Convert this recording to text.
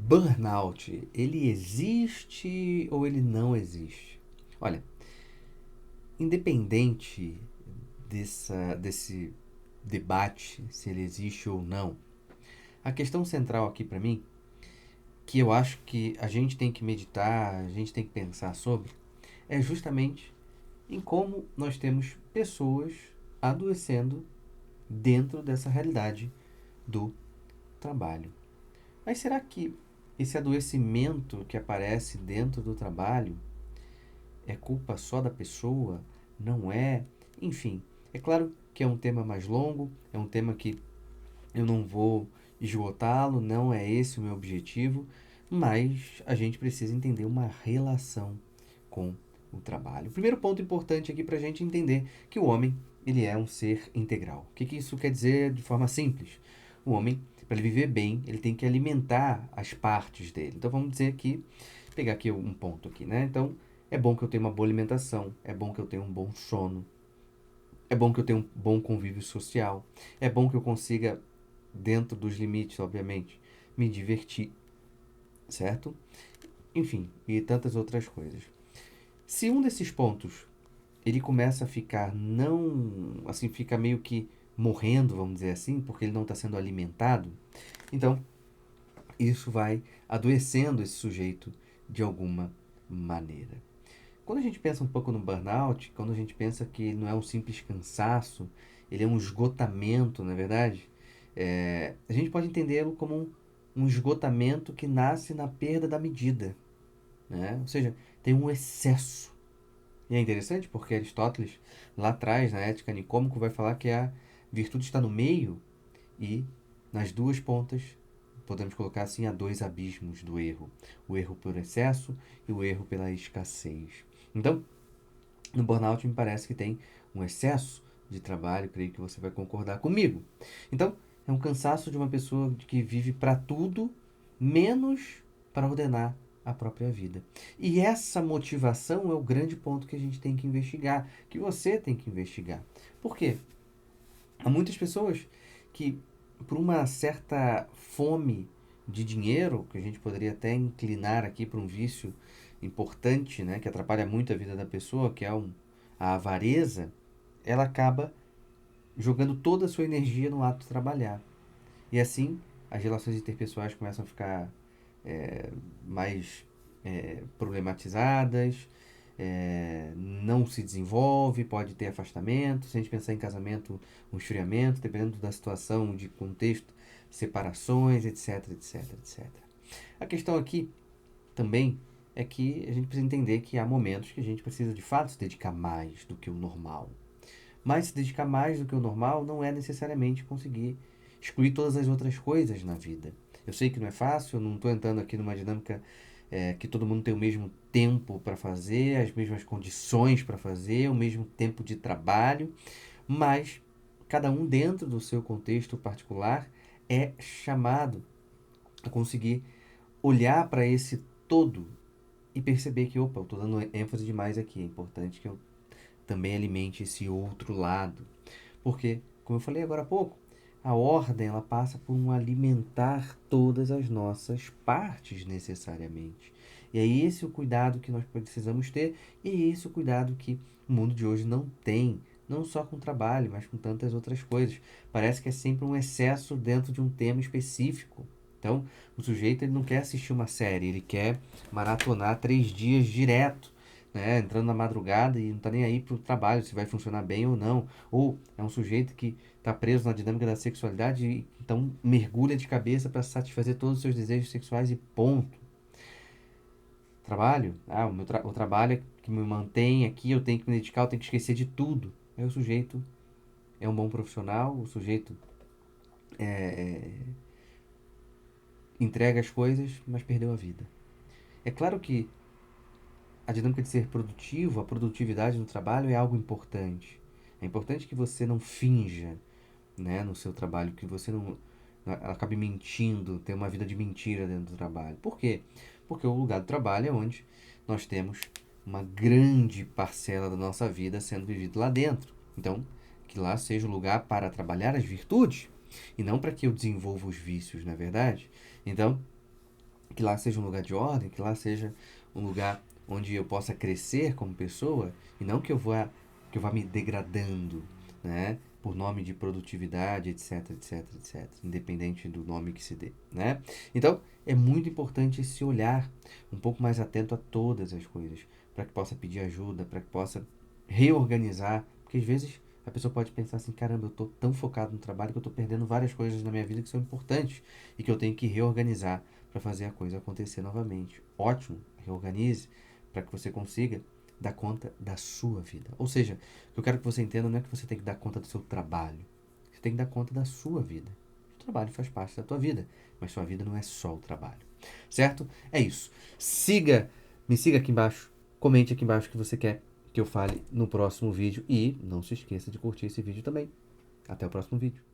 Burnout, ele existe ou ele não existe? Olha, independente desse debate, se ele existe ou não, a questão central aqui para mim, que eu acho que a gente tem que meditar, a gente tem que pensar sobre, é justamente em como nós temos pessoas adoecendo dentro dessa realidade do trabalho. Mas será que esse adoecimento que aparece dentro do trabalho é culpa só da pessoa? Não é? Enfim, é claro que é um tema mais longo, é um tema que eu não vou esgotá-lo, não é esse o meu objetivo, mas a gente precisa entender uma relação com o trabalho. O primeiro ponto importante aqui para a gente entender que o homem ele é um ser integral. O que isso quer dizer de forma simples? O homem, para ele viver bem, ele tem que alimentar as partes dele. Então vamos dizer que, pegar aqui um ponto aqui, né? Então é bom que eu tenha uma boa alimentação, é bom que eu tenha um bom sono, é bom que eu tenha um bom convívio social, é bom que eu consiga, dentro dos limites, obviamente, me divertir, certo? Enfim, e tantas outras coisas. Se um desses pontos ele começa a ficar não, assim, fica meio que morrendo, vamos dizer assim, porque ele não está sendo alimentado, então isso vai adoecendo esse sujeito de alguma maneira. Quando a gente pensa um pouco no burnout, quando a gente pensa que ele não é um simples cansaço, ele é um esgotamento, na verdade, a gente pode entendê-lo como um esgotamento que nasce na perda da medida, né? Ou seja, tem um excesso. E é interessante porque Aristóteles, lá atrás, na Ética Nicômaco, vai falar que a virtude está no meio e nas duas pontas, podemos colocar assim, há dois abismos do erro. O erro por excesso e o erro pela escassez. Então, no burnout me parece que tem um excesso de trabalho, creio que você vai concordar comigo. Então, é um cansaço de uma pessoa que vive para tudo, menos para ordenar a própria vida. E essa motivação é o grande ponto que a gente tem que investigar, que você tem que investigar. Por quê? Há muitas pessoas que, por uma certa fome de dinheiro, que a gente poderia até inclinar aqui para um vício importante, né, que atrapalha muito a vida da pessoa, que é a avareza, ela acaba jogando toda a sua energia no ato de trabalhar. E assim, as relações interpessoais começam a ficar é, mais problematizadas, não se desenvolve, pode ter afastamento. Se a gente pensar em casamento, um esfriamento, dependendo da situação, de contexto, separações, etc, etc, etc. A questão aqui também é que a gente precisa entender que há momentos que a gente precisa de fato se dedicar mais do que o normal. Mas se dedicar mais do que o normal não é necessariamente conseguir excluir todas as outras coisas na vida. Eu sei que não é fácil, eu não estou entrando aqui numa dinâmica que todo mundo tem o mesmo tempo para fazer, as mesmas condições para fazer, o mesmo tempo de trabalho, mas cada um dentro do seu contexto particular é chamado a conseguir olhar para esse todo e perceber que, opa, eu estou dando ênfase demais aqui, é importante que eu também alimente esse outro lado. Porque, como eu falei agora há pouco, a ordem ela passa por um alimentar todas as nossas partes necessariamente. E é esse o cuidado que nós precisamos ter e é esse o cuidado que o mundo de hoje não tem. Não só com o trabalho, mas com tantas outras coisas. Parece que é sempre um excesso dentro de um tema específico. Então, o sujeito ele não quer assistir uma série, ele quer maratonar 3 dias direto, né? Entrando na madrugada e não tá nem aí pro trabalho, se vai funcionar bem ou não. Ou é um sujeito que está preso na dinâmica da sexualidade e então mergulha de cabeça para satisfazer todos os seus desejos sexuais e ponto. Trabalho? Ah, o trabalho é que me mantém aqui, eu tenho que me dedicar, eu tenho que esquecer de tudo. Aí o sujeito é um bom profissional, o sujeito entrega as coisas, mas perdeu a vida. É claro que a dinâmica de ser produtivo, a produtividade no trabalho é algo importante. É importante que você não finja, né, no seu trabalho, que você não acabe mentindo, ter uma vida de mentira dentro do trabalho. Por quê? Porque o lugar do trabalho é onde nós temos uma grande parcela da nossa vida sendo vivida lá dentro. Então, que lá seja o lugar para trabalhar as virtudes e não para que eu desenvolva os vícios, não é verdade? Então, que lá seja um lugar de ordem, que lá seja um lugar onde eu possa crescer como pessoa e não que eu vá me degradando, né? Por nome de produtividade, etc, etc, etc, independente do nome que se dê, né? Então, é muito importante esse olhar um pouco mais atento a todas as coisas, para que possa pedir ajuda, para que possa reorganizar, porque às vezes a pessoa pode pensar assim, caramba, eu estou tão focado no trabalho que eu estou perdendo várias coisas na minha vida que são importantes e que eu tenho que reorganizar para fazer a coisa acontecer novamente. Ótimo, reorganize para que você consiga dar conta da sua vida. Ou seja, o que eu quero que você entenda não é que você tem que dar conta do seu trabalho. Você tem que dar conta da sua vida. O trabalho faz parte da tua vida, mas sua vida não é só o trabalho. Certo? É isso. Me siga aqui embaixo, comente aqui embaixo o que você quer que eu fale no próximo vídeo e não se esqueça de curtir esse vídeo também. Até o próximo vídeo.